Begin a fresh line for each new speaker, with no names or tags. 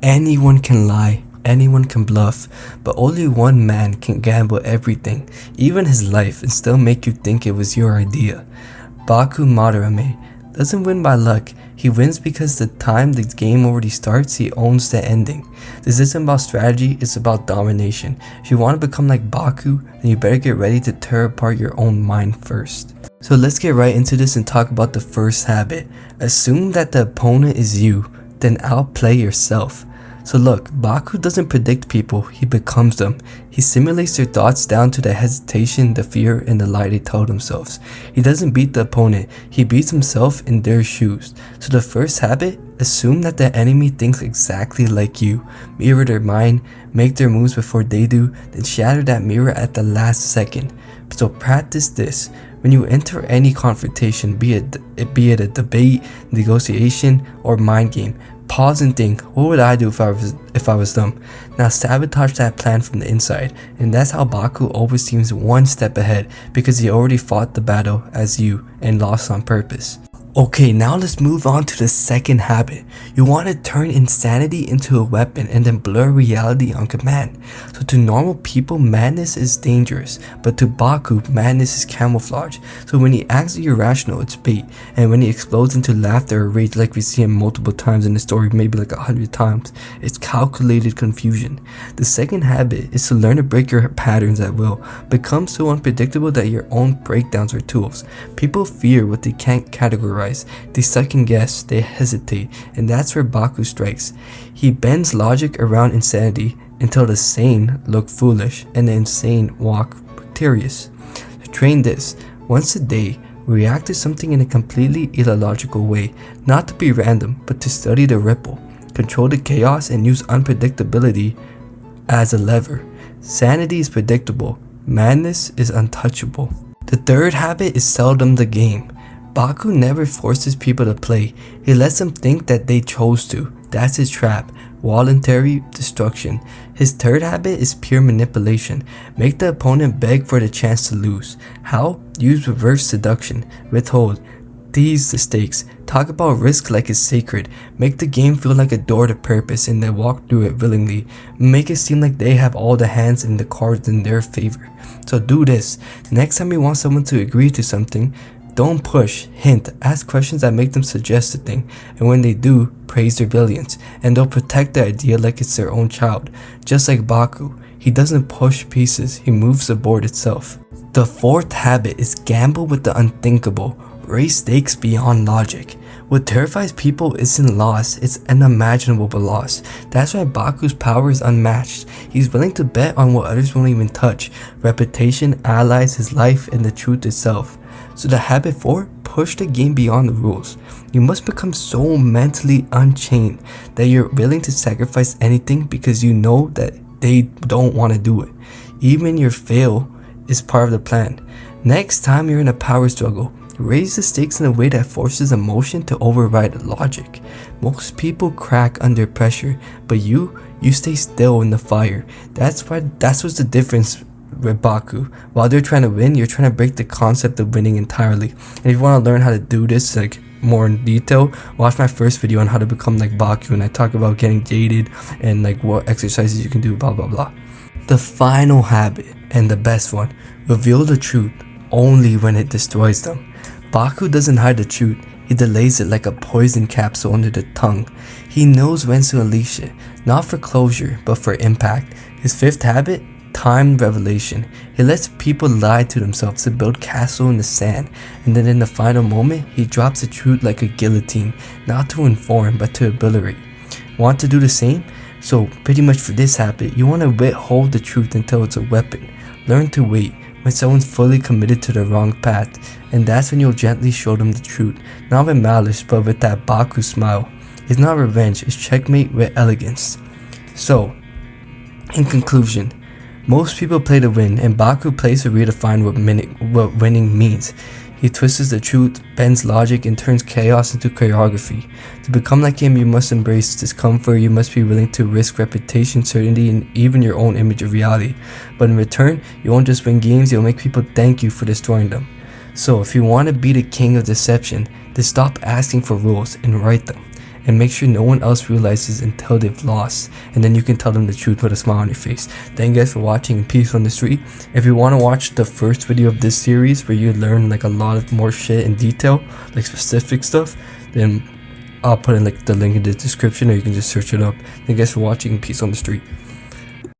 Anyone can lie, anyone can bluff, but only one man can gamble everything, even his life, and still make you think it was your idea. Baku Madarame doesn't win by luck, he wins because the time the game already starts, he owns the ending. This isn't about strategy, it's about domination. If you want to become like Baku, then you better get ready to tear apart your own mind first. So let's get right into this and talk about the first habit. Assume that the opponent is you, then outplay yourself. So look, Baku doesn't predict people, he becomes them. He simulates their thoughts down to the hesitation, the fear, and the lie they tell themselves. He doesn't beat the opponent, he beats himself in their shoes. So the first habit, assume that the enemy thinks exactly like you. Mirror their mind, make their moves before they do, then shatter that mirror at the last second. So practice this. When you enter any confrontation, be it a debate, negotiation, or mind game, pause and think, what would I do if I was them? Now sabotage that plan from the inside, and that's how Baku always seems one step ahead, because he already fought the battle as you and lost on purpose. Okay, now let's move on to the second habit. You want to turn insanity into a weapon and then blur reality on command. So to normal people, madness is dangerous, but to Baku, madness is camouflage. So when he acts irrational, it's bait, and when he explodes into laughter or rage like we see him multiple times in the story, maybe like 100 times, it's calculated confusion. The second habit is to learn to break your patterns at will. Become so unpredictable that your own breakdowns are tools. People fear what they can't categorize. They second guess, they hesitate, and that's where Baku strikes. He bends logic around insanity until the sane look foolish and the insane walk victorious. To train this, once a day, react to something in a completely illogical way, not to be random, but to study the ripple, control the chaos, and use unpredictability as a lever. Sanity is predictable, madness is untouchable. The third habit is seldom the game. Baku never forces people to play, he lets them think that they chose to. That's his trap, voluntary destruction. His third habit is pure manipulation. Make the opponent beg for the chance to lose. How? Use reverse seduction, withhold, tease the stakes, talk about risk like it's sacred, make the game feel like a door to purpose and they walk through it willingly, make it seem like they have all the hands and the cards in their favor. So do this, next time you want someone to agree to something, don't push, hint, ask questions that make them suggest a thing, and when they do, praise their brilliance, and they'll protect the idea like it's their own child. Just like Baku, he doesn't push pieces, he moves the board itself. The fourth habit is gamble with the unthinkable, raise stakes beyond logic. What terrifies people isn't loss, it's unimaginable loss. That's why Baku's power is unmatched. He's willing to bet on what others won't even touch, reputation, allies, his life, and the truth itself. So the habit 4, push the game beyond the rules. You must become so mentally unchained that you're willing to sacrifice anything because you know that they don't want to do it. Even your fail is part of the plan. Next time you're in a power struggle, raise the stakes in a way that forces emotion to override logic. Most people crack under pressure, but you stay still in the fire. That's what's the difference with Baku. While they're trying to win, you're trying to break the concept of winning entirely. And if you want to learn how to do this like more in detail, watch my first video on how to become like Baku, and I talk about getting jaded and like what exercises you can do, blah blah blah. The final habit, and the best one, reveal the truth only when it destroys them. Baku doesn't hide the truth, he delays it like a poison capsule under the tongue. He knows when to unleash it, not for closure, but for impact. His fifth habit, timed revelation. He lets people lie to themselves to build castle in the sand, and then in the final moment, he drops the truth like a guillotine, not to inform, but to obliterate. Want to do the same? So pretty much for this habit, you want to withhold the truth until it's a weapon. Learn to wait when someone's fully committed to the wrong path, and that's when you'll gently show them the truth, not with malice, but with that Baku smile. It's not revenge, it's checkmate with elegance. So, in conclusion, most people play to win, and Baku plays to redefine what winning means. He twists the truth, bends logic, and turns chaos into choreography. To become like him, you must embrace discomfort, you must be willing to risk reputation, certainty, and even your own image of reality. But in return, you won't just win games, you'll make people thank you for destroying them. So if you want to be the king of deception, then stop asking for rules and write them. and make sure no one else realizes until they've lost, and then you can tell them the truth with a smile on your face. Thank you guys for watching Peace on the Street. If you want to watch the first video of this series where you learn like a lot of more shit in detail, like specific stuff, then I'll put in like the link in the description, or you can just search it up. Thank you guys for watching Peace on the Street.